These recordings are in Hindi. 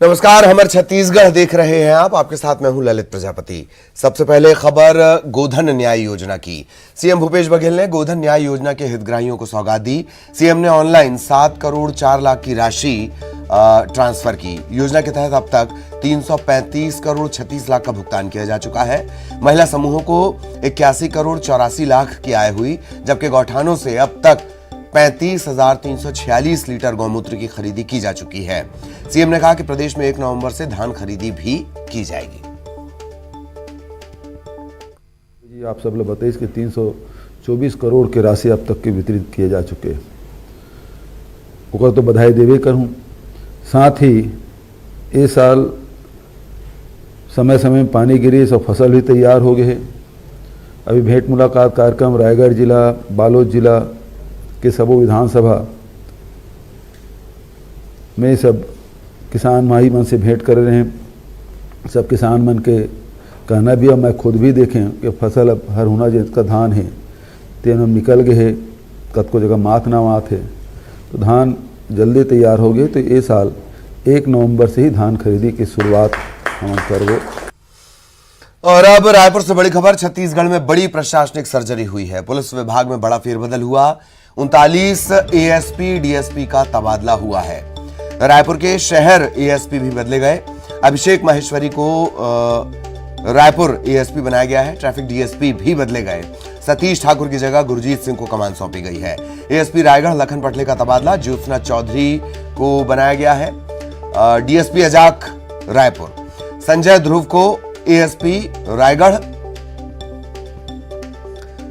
नमस्कार, हमर छत्तीसगढ़ देख रहे हैं आप। आपके साथ मैं हूं ललित प्रजापति। सबसे पहले खबर गोधन न्याय योजना की। सीएम भूपेश बघेल ने गोधन न्याय योजना के हितग्राहियों को सौगात दी। सीएम ने ऑनलाइन 7 करोड़ 4 लाख की राशि ट्रांसफर की। योजना के तहत अब तक 335 करोड़ 36 लाख का भुगतान किया जा चुका है। महिला समूहों को 81 करोड़ 84 लाख की आय हुई, जबकि गौठानों से अब तक 35,346 लीटर गौमूत्र की खरीदी की जा चुकी है। सीएम ने कहा कि प्रदेश में 1 नवंबर से धान खरीदी भी की जाएगी। जी, आप सब लोग बताइए कि 324 करोड़ की राशि अब तक के वितरित किए जा चुके हैं। ओकर तो बधाई देवे करूँ। साथ ही इस साल समय समय में पानी गिरी, सब फसल भी तैयार हो गए हैं। अभी भेंट मुलाकात कार्यक्रम रायगढ़ जिला, बालोद जिला के सबों विधानसभा में सब किसान भाई मन से भेंट कर रहे हैं। सब किसान मन के कहना भी, और मैं खुद भी देखें कि फसल अब हर होना जिसका धान है तेन निकल गए है, कतको जगह मात ना मात है, तो धान जल्दी तैयार हो गए। तो ये साल 1 नवंबर से ही धान खरीदी की शुरुआत हम करेंगे। और अब रायपुर से बड़ी खबर। छत्तीसगढ़ में बड़ी प्रशासनिक सर्जरी हुई है। पुलिस विभाग में बड़ा फेरबदल हुआ। 39 एएसपी डीएसपी का तबादला हुआ है। रायपुर के शहर एएसपी भी बदले गए। अभिषेक माहेश्वरी को रायपुर एएसपी बनाया गया है। ट्रैफिक डीएसपी भी बदले गए। सतीश ठाकुर की जगह गुरजीत सिंह को कमान सौंपी गई है। एएसपी रायगढ़ लखन पटले का तबादला ज्योत्सना चौधरी को बनाया गया है। डीएसपी अजाक रायपुर, संजय ध्रुव को एएसपी रायगढ़।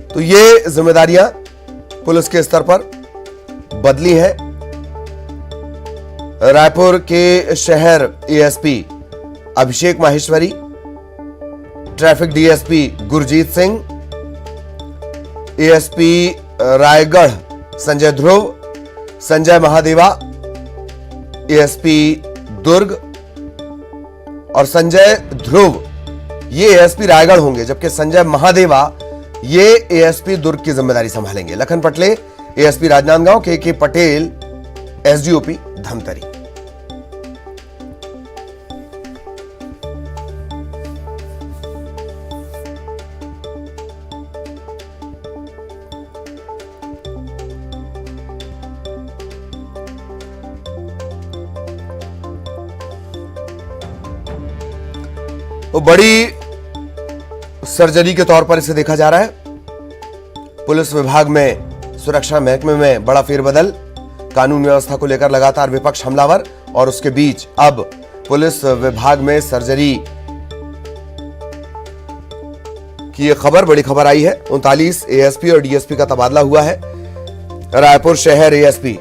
तो ये जिम्मेदारियां पुलिस के स्तर पर बदली है। रायपुर के शहर ASP Abhishek Maheshwari, traffic DSP Gurjeet Singh, ASP Raigarh Sanjay Dhruv, Sanjay Mahadeva ASP Durg, और संजय ध्रुव ये एएसपी रायगढ़ होंगे, जबकि संजय महादेवा ये एएसपी दुर्ग की जिम्मेदारी संभालेंगे। लखन पटले एएसपी राजनांदगांव, के पटेल एसडीओपी धमतरी। तो बड़ी सर्जरी के तौर पर इसे देखा जा रहा है। पुलिस विभाग में, सुरक्षा महकमे में बड़ा फेरबदल। कानून व्यवस्था को लेकर लगातार विपक्ष हमलावर, और उसके बीच अब पुलिस विभाग में सर्जरी की यह खबर, बड़ी खबर आई है। 39 एएसपी और डीएसपी का तबादला हुआ है। रायपुर शहर एएसपी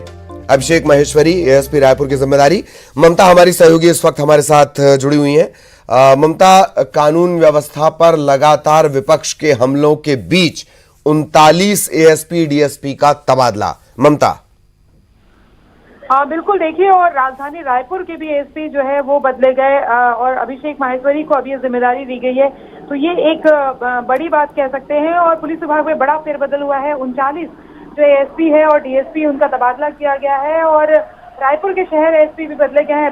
अभिषेक माहेश्वरी एएसपी रायपुर की जिम्मेदारी। ममता हमारी सहयोगी इस वक्त हमारे साथ जुड़ी हुई हैं। ममता, कानून व्यवस्था पर लगातार विपक्ष के हमलों के बीच 39 एएसपी डीएसपी का तबादला। ममता। बिल्कुल, देखिए, और राजधानी रायपुर के भी एसपी जो है वो बदले गए, और अभिषेक माहेश्वरी को अभी ये जिम्मेदारी दी गई है। तो ये एक बड़ी बात कह सकते हैं। और पुलिस विभाग में बड़ा फेरबदल हुआ है। 39 जो एएसपी है और डीएसपी, उनका तबादला किया गया है। और रायपुर के शहर एएसपी भी बदले गए हैं।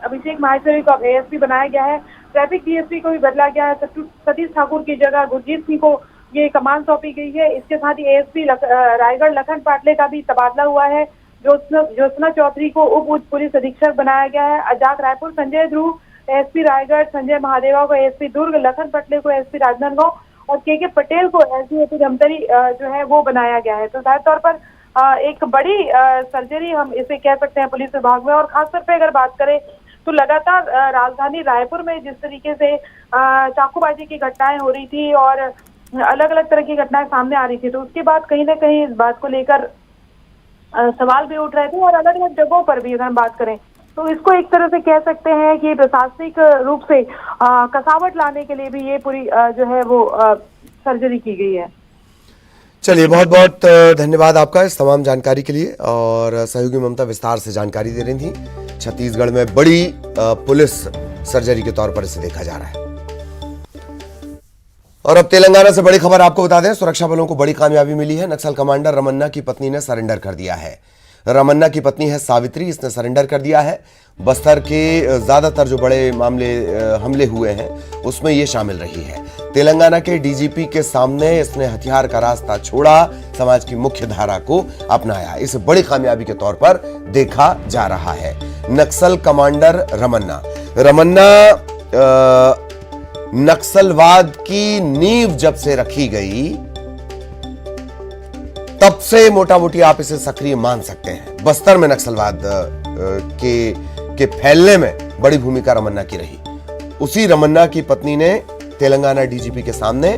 अभिषेक माहेश्वरी को अब एएसपी बनाया गया है। ट्रैफिक डीएसपी को भी बदला गया है। सतीश ठाकुर की जगह गुरजीत सिंह को ये कमान सौंपी गई है। इसके साथ ही एएसपी रायगढ़ लखन पाटले का भी तबादला हुआ है। ज्योत्सना चौधरी को उप पुलिस अधीक्षक बनाया गया है। अजाक रायपुर संजय ध्रुव एएसपी रायगढ़, संजय महादेवा को एएसपी दुर्ग, लखन पटले को एएसपी राजनांदगांव और के पटेल को एसडीओपी धमतरी जो है वो बनाया गया है। तो जाहिर तौर पर एक बड़ी सर्जरी हम इसे कह सकते हैं पुलिस विभाग में। और खासतौर पर अगर बात करें तो लगातार राजधानी रायपुर में जिस तरीके से चाकूबाजी की घटनाएं हो रही थी और अलग अलग तरह की घटनाएं सामने आ रही थी, तो उसके बाद कहीं ना कहीं इस बात को लेकर सवाल भी उठ रहे थे। और अलग अलग जगहों पर भी अगर हम बात करें तो इसको एक तरह से कह सकते हैं कि प्रशासनिक रूप से कसावट लाने के लिए भी ये पूरी जो है वो सर्जरी की गई है। चलिए, बहुत बहुत धन्यवाद आपका इस तमाम जानकारी के लिए। और सहयोगी ममता विस्तार से जानकारी दे रही थी। छत्तीसगढ़ में बड़ी पुलिस सर्जरी के तौर पर इसे देखा जा रहा है। और अब तेलंगाना से बड़ी खबर आपको बता दें। सुरक्षा बलों को बड़ी कामयाबी मिली है। नक्सल कमांडर रमन्ना की पत्नी ने सरेंडर कर दिया है। रमन्ना की पत्नी है सावित्री, इसने सरेंडर कर दिया है। बस्तर के ज्यादातर जो बड़े हमले हुए हैं उसमें ये शामिल रही है। तेलंगाना के डीजीपी के सामने इसने हथियार का रास्ता छोड़ा, समाज की मुख्य धारा को अपनाया। इसे बड़ी कामयाबी के तौर पर देखा जा रहा है। नक्सल कमांडर रमन्ना नक्सलवाद की नींव जब से रखी गई तब से मोटा मोटी आप इसे सक्रिय मान सकते हैं। बस्तर में नक्सलवाद के फैलने में बड़ी भूमिका रमन्ना की रही। उसी रमन्ना की पत्नी ने तेलंगाना डीजीपी के सामने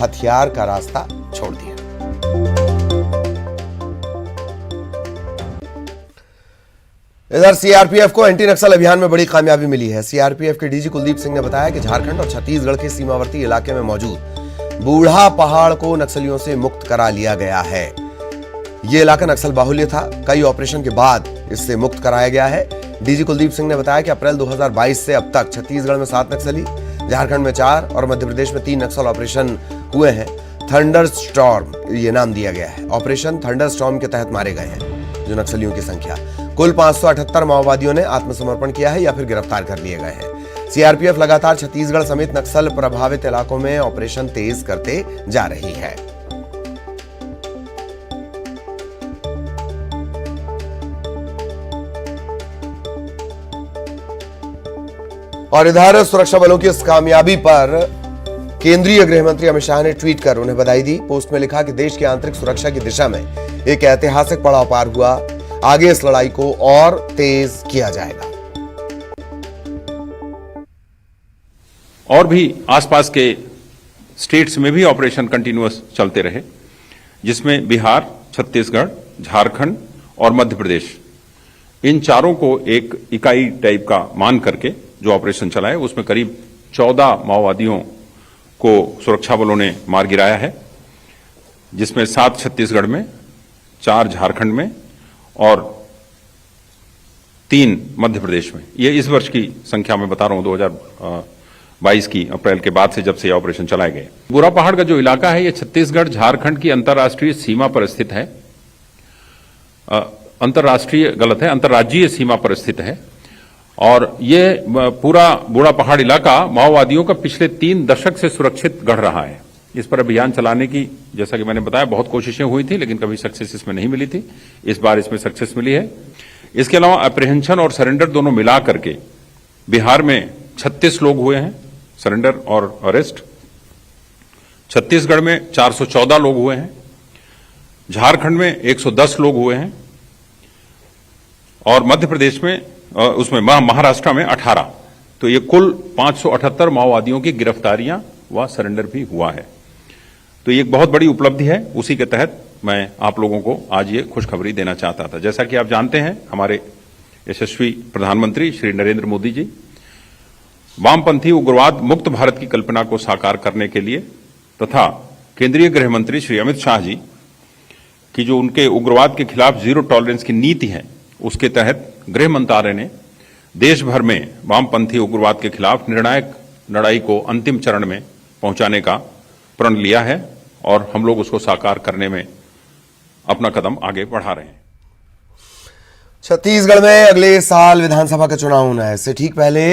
हथियार का रास्ता छोड़ दिया। इधर सीआरपीएफ को एंटी नक्सल अभियान में बड़ी कामयाबी मिली है। सीआरपीएफ के डीजी कुलदीप सिंह ने बताया कि झारखंड और छत्तीसगढ़ के सीमावर्ती इलाके में मौजूद बूढ़ा पहाड़ को नक्सलियों से मुक्त करा लिया गया है। यह इलाका नक्सल बाहुल्य था, कई ऑपरेशन के बाद इससे मुक्त कराया गया है। डीजी कुलदीप सिंह ने बताया कि अप्रैल 2022 से अब तक छत्तीसगढ़ में 7 नक्सली, झारखंड में 4 और मध्य प्रदेश में 3 नक्सल ऑपरेशन हुए हैं। थंडर स्टॉर्म ये नाम दिया गया है। ऑपरेशन थंडर स्टॉर्म के तहत मारे गए हैं जो नक्सलियों की संख्या। कुल 578 माओवादियों ने आत्मसमर्पण किया है या फिर गिरफ्तार कर लिए गए हैं। सीआरपीएफ लगातार छत्तीसगढ़ समेत नक्सल प्रभावित इलाकों में ऑपरेशन तेज करते जा रही है। और इधर सुरक्षा बलों की इस कामयाबी पर केंद्रीय गृह मंत्री अमित शाह ने ट्वीट कर उन्हें बधाई दी। पोस्ट में लिखा कि देश की आंतरिक सुरक्षा की दिशा में एक ऐतिहासिक पड़ाव पार हुआ, आगे इस लड़ाई को और तेज किया जाएगा। और भी आसपास के स्टेट्स में भी ऑपरेशन कंटिन्यूअस चलते रहे, जिसमें बिहार, छत्तीसगढ़, झारखंड और मध्य प्रदेश, इन चारों को एक इकाई टाइप का मान करके जो ऑपरेशन चलाए, उसमें करीब 14 माओवादियों को सुरक्षा बलों ने मार गिराया है, जिसमें 7 छत्तीसगढ़ में, 4 झारखंड में और 3 मध्य प्रदेश में। ये इस वर्ष की संख्या में बता रहा हूं, 2022 की अप्रैल के बाद से, जब से ये ऑपरेशन चलाए गए। बुरा पहाड़ का जो इलाका है, ये छत्तीसगढ़ झारखंड की अंतर्राष्ट्रीय सीमा पर स्थित है। अंतर्राज्यीय सीमा पर स्थित है। और ये पूरा बूढ़ा पहाड़ इलाका माओवादियों का पिछले 3 दशक से सुरक्षित गढ़ रहा है। इस पर अभियान चलाने की, जैसा कि मैंने बताया, बहुत कोशिशें हुई थी, लेकिन कभी सक्सेस इसमें नहीं मिली थी। इस बार इसमें सक्सेस मिली है। इसके अलावा अप्रीहेंशन और सरेंडर दोनों मिला करके बिहार में 36 लोग हुए हैं सरेंडर और अरेस्ट, छत्तीसगढ़ में 414 लोग हुए हैं, झारखंड में 110 लोग हुए हैं और मध्य प्रदेश में उसमें महाराष्ट्र में 18। तो ये कुल 578 माओवादियों की गिरफ्तारियां व सरेंडर भी हुआ है। तो ये एक बहुत बड़ी उपलब्धि है। उसी के तहत मैं आप लोगों को आज ये खुशखबरी देना चाहता था। जैसा कि आप जानते हैं, हमारे यशस्वी प्रधानमंत्री श्री नरेंद्र मोदी जी वामपंथी उग्रवाद मुक्त भारत की कल्पना को साकार करने के लिए तथा केंद्रीय गृह मंत्री श्री अमित शाह जी की जो उनके उग्रवाद के खिलाफ जीरो टॉलरेंस की नीति है, उसके तहत गृह मंत्रालय ने देश भर में वामपंथी उग्रवाद के खिलाफ निर्णायक लड़ाई को अंतिम चरण में पहुंचाने का प्रण लिया है और हम लोग उसको साकार करने में अपना कदम आगे बढ़ा रहे हैं। छत्तीसगढ़ में अगले साल विधानसभा का चुनाव होना है। इससे ठीक पहले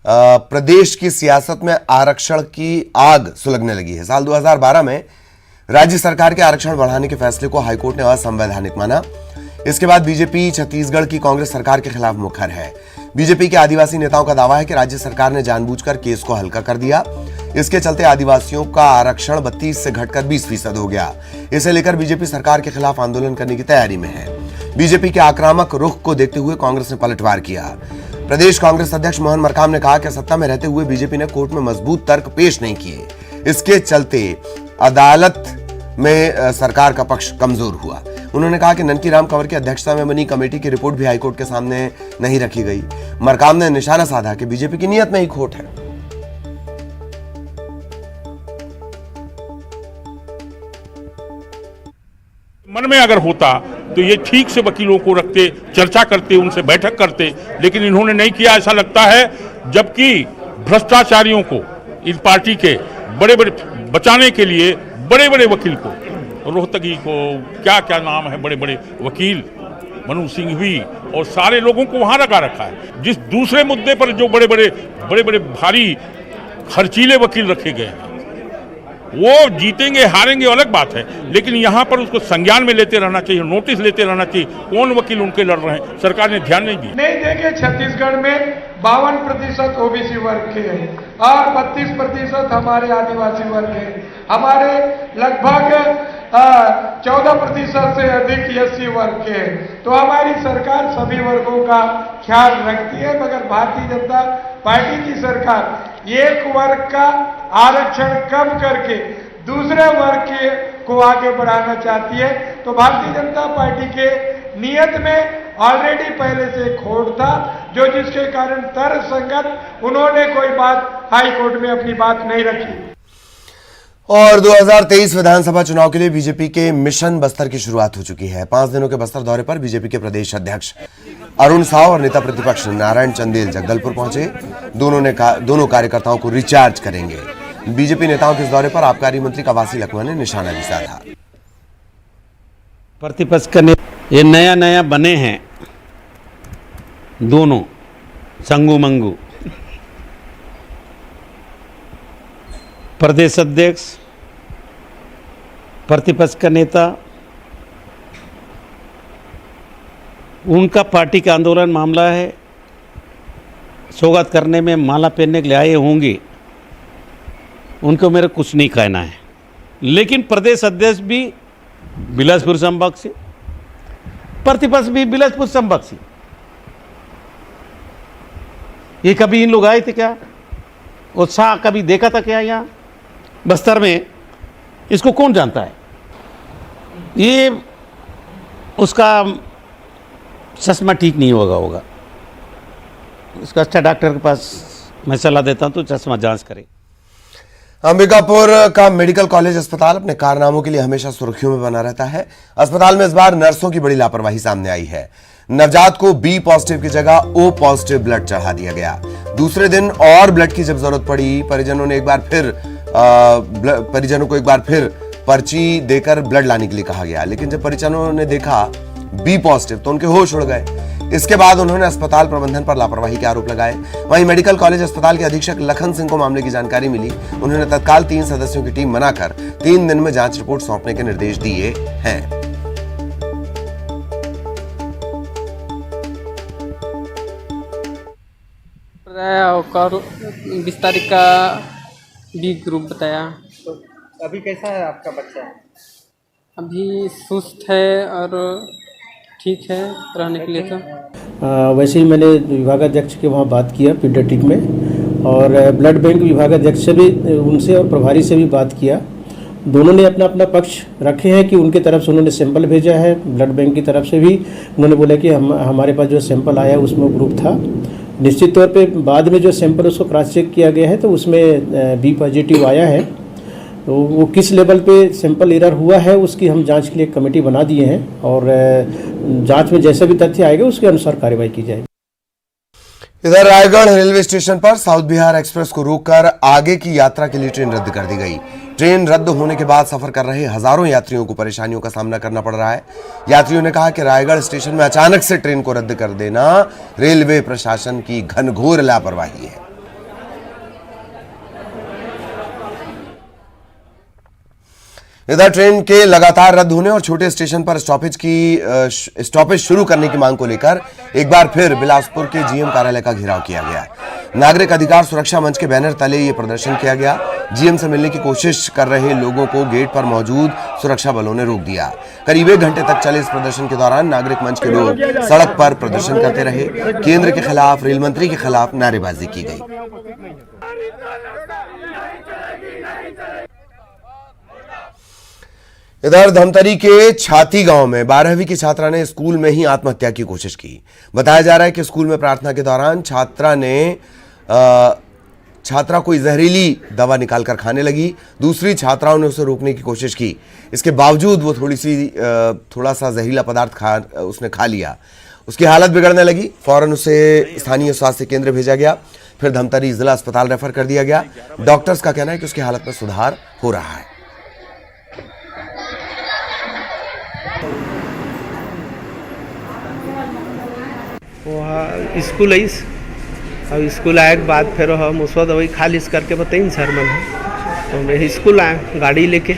प्रदेश की सियासत में आरक्षण की आग सुलगने लगी है। साल 2012 में राज्य सरकार के आरक्षण बढ़ाने के फैसले को हाईकोर्ट ने असंवैधानिक माना। इसके बाद बीजेपी छत्तीसगढ़ की कांग्रेस सरकार के खिलाफ मुखर है। बीजेपी के आदिवासी नेताओं का दावा है कि राज्य सरकार ने जानबूझकर केस को हल्का कर दिया। इसके चलते आदिवासियों का आरक्षण 32 से घटकर 20% हो गया। इसे लेकर बीजेपी सरकार के खिलाफ आंदोलन करने की तैयारी में है। बीजेपी के आक्रामक रुख को देखते हुए कांग्रेस ने पलटवार किया। प्रदेश कांग्रेस अध्यक्ष मोहन मरकाम ने कहा कि सत्ता में रहते हुए बीजेपी ने कोर्ट में मजबूत तर्क पेश नहीं किए। इसके चलते अदालत में सरकार का पक्ष कमजोर हुआ। उन्होंने कहा कि ननकी राम कंवर की अध्यक्षता में बनी कमेटी की रिपोर्ट भी हाईकोर्ट के सामने नहीं रखी गई। मरकाम ने निशाना साधा कि बीजेपी की नीयत में ही खोट है। मन में अगर होता तो ये ठीक से वकीलों को रखते, चर्चा करते, उनसे बैठक करते, लेकिन इन्होंने नहीं किया। ऐसा लगता है जबकि भ्रष्टाचारियों को, इस पार्टी के बड़े बड़े बचाने के लिए बड़े बड़े वकील को, रोहतगी को, क्या क्या नाम है, बड़े बड़े वकील, मनु सिंह भी और सारे लोगों को वहां लगा रखा है। जिस दूसरे मुद्दे पर जो बड़े बड़े भारी खर्चीले वकील रखे गए हैं, वो जीतेंगे हारेंगे अलग बात है, लेकिन यहाँ पर उसको संज्ञान में लेते रहना चाहिए, नोटिस लेते रहना चाहिए कौन वकील उनके लड़ रहे हैं। सरकार ने ध्यान नहीं दिया। नहीं देखे छत्तीसगढ़ में 52% ओबीसी वर्ग के हैं और 32% हमारे आदिवासी वर्ग हैं। हमारे लगभग 14% से अधिक एससी वर्ग के हैं। तो हमारी सरकार सभी वर्गों का ख्याल रखती है, मगर भारतीय जनता पार्टी की सरकार एक वर्ग का आरक्षण कम करके दूसरे वर्ग को आगे बढ़ाना चाहती है। तो भारतीय जनता पार्टी के नियत में ऑलरेडी पहले से खोट था, जो जिसके कारण तर्कसंगत उन्होंने कोई बात हाई कोर्ट में अपनी बात नहीं रखी। और 2023 विधानसभा चुनाव के लिए बीजेपी के मिशन बस्तर की शुरुआत हो चुकी है। 5 दिनों के बस्तर दौरे पर बीजेपी के प्रदेश अध्यक्ष अरुण साव और नेता प्रतिपक्ष नारायण चंदेल जगदलपुर पहुंचे। दोनों कार्यकर्ताओं को रिचार्ज करेंगे। बीजेपी नेताओं के इस दौरे पर आबकारी मंत्री कवासी लखमा ने निशाना भी साधा। प्रतिपक्ष का ये नया बने हैं दोनों संगू मंगू, प्रदेश अध्यक्ष, प्रतिपक्ष का नेता। उनका पार्टी का आंदोलन मामला है, सौगात करने में माला पहनने के लिए आए होंगे, उनको मेरा कुछ नहीं कहना है। लेकिन प्रदेश अध्यक्ष भी बिलासपुर संभाग से, प्रतिपक्ष भी बिलासपुर संभाग से। ये कभी इन लोग आए थे क्या? उत्साह कभी देखा था क्या यहाँ बस्तर में? इसको कौन जानता है? ये उसका चश्मा ठीक नहीं होगा। उसका अच्छा डॉक्टर के पास मैं सलाह देता हूँ तो चश्मा जांच करे। अंबिकापुर का मेडिकल कॉलेज अस्पताल अपने कारनामों के लिए हमेशा सुर्खियों में बना रहता है। अस्पताल में इस बार नर्सों की बड़ी लापरवाही सामने आई है। नवजात को बी पॉजिटिव की जगह ओ पॉजिटिव ब्लड चढ़ा दिया गया। दूसरे दिन और ब्लड की जब जरूरत पड़ी, परिजनों को एक बार फिर पर्ची देकर ब्लड लाने के लिए कहा गया। लेकिन जब परिजनों ने देखा बी पॉजिटिव तो उनके होश उड़ गए। इसके बाद उन्होंने अस्पताल प्रबंधन पर लापरवाही के आरोप लगाए। वहीं मेडिकल कॉलेज अस्पताल के अधीक्षक लखन सिंह को मामले की जानकारी मिली। उन्होंने तत्काल 3 सदस्यों की टीम बनाकर 3 दिन में जांच रिपोर्ट सौंपने के निर्देश दिए हैं। और 20 तारीख का बी ग्रुप बताया। तो अभी कैसा है आपका बच्चा? अभी सुस्त है और ठीक है रहने के लिए। तो वैसे ही मैंने विभागाध्यक्ष के वहाँ बात किया पीडियाट्रिक में, और ब्लड बैंक विभागाध्यक्ष से भी, उनसे और प्रभारी से भी बात किया। दोनों ने अपना अपना पक्ष रखे हैं कि उनके तरफ से उन्होंने सैंपल भेजा है। ब्लड बैंक की तरफ से भी उन्होंने बोला कि हमारे पास जो सैंपल आया उसमें ग्रुप था। निश्चित तौर पे बाद में जो सैंपल उसको क्रॉस चेक किया गया है तो उसमें बी पॉजिटिव आया है। तो वो किस लेवल पे सैंपल एरर हुआ है उसकी हम जांच के लिए कमेटी बना दिए हैं, और जांच में जैसे भी तथ्य आएगा उसके अनुसार कार्रवाई की जाएगी। इधर रायगढ़ रेलवे स्टेशन पर साउथ बिहार एक्सप्रेस को रोककर आगे की यात्रा के लिए ट्रेन रद्द कर दी गई। ट्रेन रद्द होने के बाद सफर कर रहे हजारों यात्रियों को परेशानियों का सामना करना पड़ रहा है। यात्रियों ने कहा कि रायगढ़ स्टेशन में अचानक से ट्रेन को रद्द कर देना रेलवे प्रशासन की घनघोर लापरवाही है। इधर ट्रेन के लगातार रद्द होने और छोटे स्टेशन पर स्टॉपेज शुरू करने की मांग को लेकर एक बार फिर बिलासपुर के जीएम कार्यालय का घेराव किया गया। नागरिक अधिकार सुरक्षा मंच के बैनर तले ये प्रदर्शन किया गया। जीएम से मिलने की कोशिश कर रहे लोगों को गेट पर मौजूद सुरक्षा बलों ने रोक दिया। करीब 1 घंटे तक चले इस प्रदर्शन के दौरान नागरिक मंच के लोग सड़क पर प्रदर्शन करते रहे। केंद्र के खिलाफ, रेल मंत्री के खिलाफ नारेबाजी की गई। इधर धमतरी के छाती गांव में 12वीं की छात्रा ने स्कूल में ही आत्महत्या की कोशिश की। बताया जा रहा है कि स्कूल में प्रार्थना के दौरान छात्रा कोई जहरीली दवा निकालकर खाने लगी। दूसरी छात्राओं ने उसे रोकने की कोशिश की। इसके बावजूद वो थोड़ा सा जहरीला पदार्थ उसने खा लिया। उसकी हालत बिगड़ने लगी। फौरन उसे स्थानीय स्वास्थ्य केंद्र भेजा गया, फिर धमतरी जिला अस्पताल रेफर कर दिया गया। डॉक्टर्स का कहना है कि उसकी हालत में सुधार हो रहा है। वहाँ स्कूल आई। अब स्कूल आए के बाद फिर हम उस वक्त वही खालिश करके बताई सर मैंने, तो मैं स्कूल आए गाड़ी लेके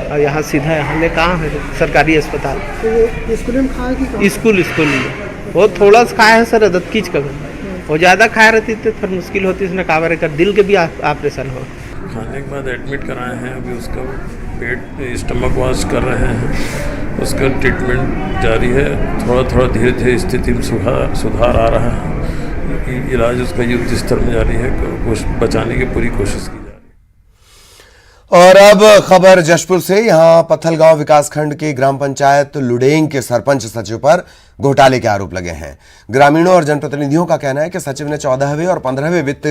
और यहाँ सीधा यहाँ ले कहाँ है सरकारी अस्पताल। तो स्कूल में खाया कि स्कूल में वो थोड़ा सा खाया है सर, अदत कीच का वो ज़्यादा खाया रहती तो फिर मुश्किल होती, इसने कावर कर दिल के भी ऑपरेशन हो। खाने के बाद एडमिट कराए हैं, अभी उसका पेट स्टमक वॉश कर रहे हैं, उसका ट्रीटमेंट जारी है। थोड़ा थोड़ा धीरे धीरे स्थिति में सुधार आ रहा है। इलाज उसका युद्ध स्तर में जारी है, बचाने की पूरी कोशिश की जा रही है। और अब खबर जशपुर से। यहां पत्थलगांव विकासखंड के ग्राम पंचायत लुडेंग के सरपंच सचिव पर घोटाले के आरोप लगे हैं। ग्रामीणों और जनप्रतिनिधियों का कहना है कि सचिव ने 14वें और 15वें वित्त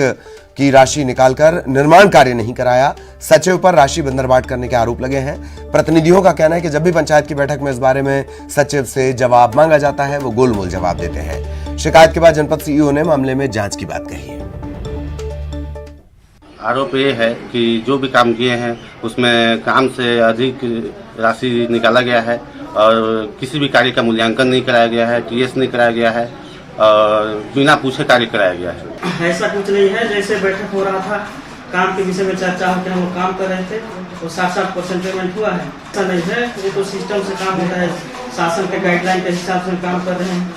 की राशि निकालकर निर्माण कार्य नहीं कराया। सचिव पर राशि बंदरबाट करने के आरोप लगे हैं। प्रतिनिधियों का कहना है कि जब भी पंचायत की बैठक में इस बारे में सचिव से जवाब मांगा जाता है, वो गोलमोल जवाब देते हैं। शिकायत के बाद जनपद सीईओ ने मामले में जांच की बात कही है। आरोप ये है कि जो भी काम किए हैं उसमें काम से अधिक राशि निकाला गया है और किसी भी कार्य का मूल्यांकन नहीं कराया गया है, टीएस नहीं कराया गया है और बिना पूछे कार्य कराया गया है। ऐसा कुछ नहीं है, जैसे बैठक हो रहा था काम के विषय में चर्चा होकर हम लोग काम कर रहे थे, तो 60% पेमेंट हुआ है। ऐसा नहीं है, ये तो सिस्टम से काम होता है, शासन के गाइडलाइन के हिसाब से काम कर रहे हैं।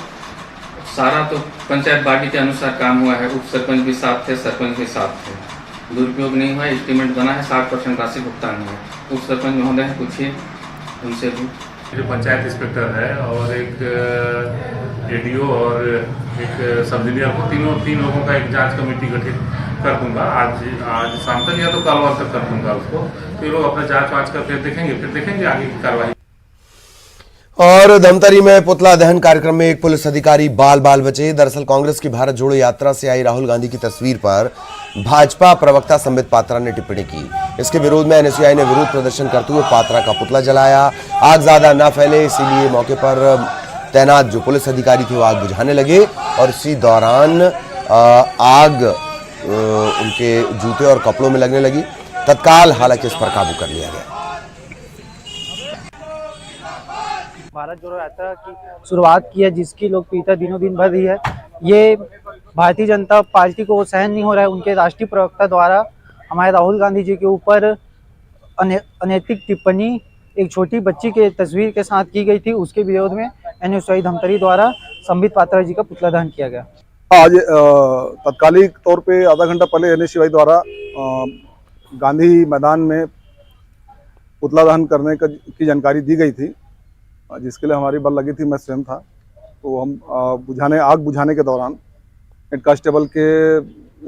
सारा तो पंचायत बॉडी के अनुसार काम हुआ है। उप सरपंच भी साथ थे, सरपंच भी साथ थे, दुरुपयोग नहीं हुआ। एस्टीमेट बना है, 60% राशि भुगतान हुआ। उप सरपंच महोदय है, पूछिए उनसे भी। जो पंचायत इंस्पेक्टर है और एक एडीओ और एक सब डिवीजन को तीन लोगों का एक जांच कमेटी गठित कर दूंगा आज शाम तक या तो कल तक कर दूंगा उसको। तो ये लोग अपना जांच वाँच करके फिर देखेंगे आगे की कार्रवाई। और धमतरी में पुतला दहन कार्यक्रम में एक पुलिस अधिकारी बाल बचे। दरअसल कांग्रेस की भारत जोड़ो यात्रा से आई राहुल गांधी की तस्वीर पर भाजपा प्रवक्ता संबित पात्रा ने टिप्पणी की। इसके विरोध में एनएसयूआई ने विरोध प्रदर्शन करते हुए पात्रा का पुतला जलाया। आग ज्यादा न फैले इसीलिए मौके पर तैनात जो पुलिस अधिकारी थे वो आग बुझाने लगे और इसी दौरान आग उनके जूते और कपड़ों में लगने लगी। तत्काल हालांकि इस पर काबू कर लिया गया। भारत जोड़ो यात्रा की शुरुआत की है, जिसकी लोकप्रियता दिनों दिन बढ़ रही है। ये भारतीय जनता पार्टी को सहन नहीं हो रहा है। उनके राष्ट्रीय प्रवक्ता द्वारा हमारे राहुल गांधी जी के ऊपर अनैतिक टिप्पणी एक छोटी बच्ची के तस्वीर के साथ की गई थी। उसके विरोध में एनएसयूआई धमतरी द्वारा संबित पात्रा जी का पुतला दहन किया गया। आज तत्कालिक तौर पे आधा घंटा पहले एनएसयूआई द्वारा गांधी मैदान में पुतला दहन करने की जानकारी दी गई थी, जिसके लिए हमारी बल लगी थी। मैं स्वयं था, तो हम आग बुझाने के दौरान हेड कांस्टेबल के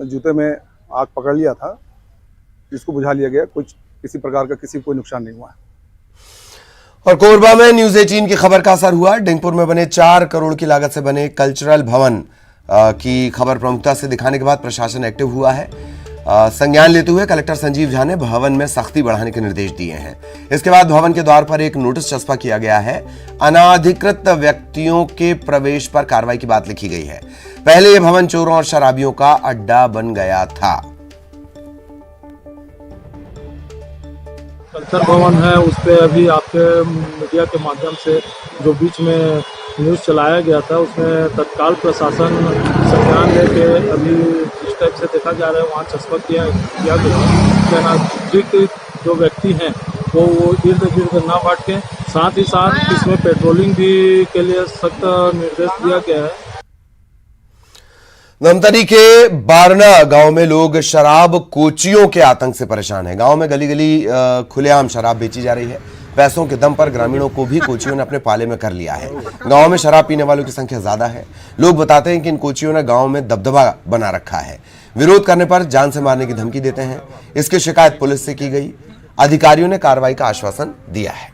जूते में आग पकड़ लिया था, जिसको बुझा लिया गया। किसी प्रकार का किसी को कोई नुकसान नहीं हुआ है। और कोरबा में न्यूज 18 की खबर का असर हुआ। डिंगपुर में बने 4 करोड़ की लागत से बने कल्चरल भवन की खबर प्रमुखता से दिखाने के बाद प्रशासन एक्टिव हुआ है। संज्ञान लेते हुए कलेक्टर संजीव झा ने भवन में सख्ती बढ़ाने के निर्देश दिए हैं। इसके बाद भवन के द्वार पर एक नोटिस चस्पा किया गया है। अनाधिकृत व्यक्तियों के प्रवेश पर कार्रवाई की बात लिखी गई है। पहले यह भवन चोरों और शराबियों का अड्डा बन गया था। कल्चर भवन है, उस पर अभी आपके मीडिया के माध्यम से जो बीच में न्यूज़ चलाया गया था, उसमें तत्काल प्रशासन संज्ञान लेके अभी जिस टाइप से देखा जा रहा है वहाँ चस्पा किया गया। अनाधिकृत जो व्यक्ति हैं वो इर्द गिर्द ना भटकें। साथ ही साथ इसमें पेट्रोलिंग भी के लिए सख्त निर्देश दिया गया है। धमतरी के बारना गांव में लोग शराब कोचियों के आतंक से परेशान हैं। गांव में गली गली खुलेआम शराब बेची जा रही है। पैसों के दम पर ग्रामीणों को भी कोचियों ने अपने पाले में कर लिया है। गांव में शराब पीने वालों की संख्या ज्यादा है। लोग बताते हैं कि इन कोचियों ने गांव में दबदबा बना रखा है। विरोध करने पर जान से मारने की धमकी देते हैं। इसकी शिकायत पुलिस से की गई। अधिकारियों ने कार्रवाई का आश्वासन दिया है।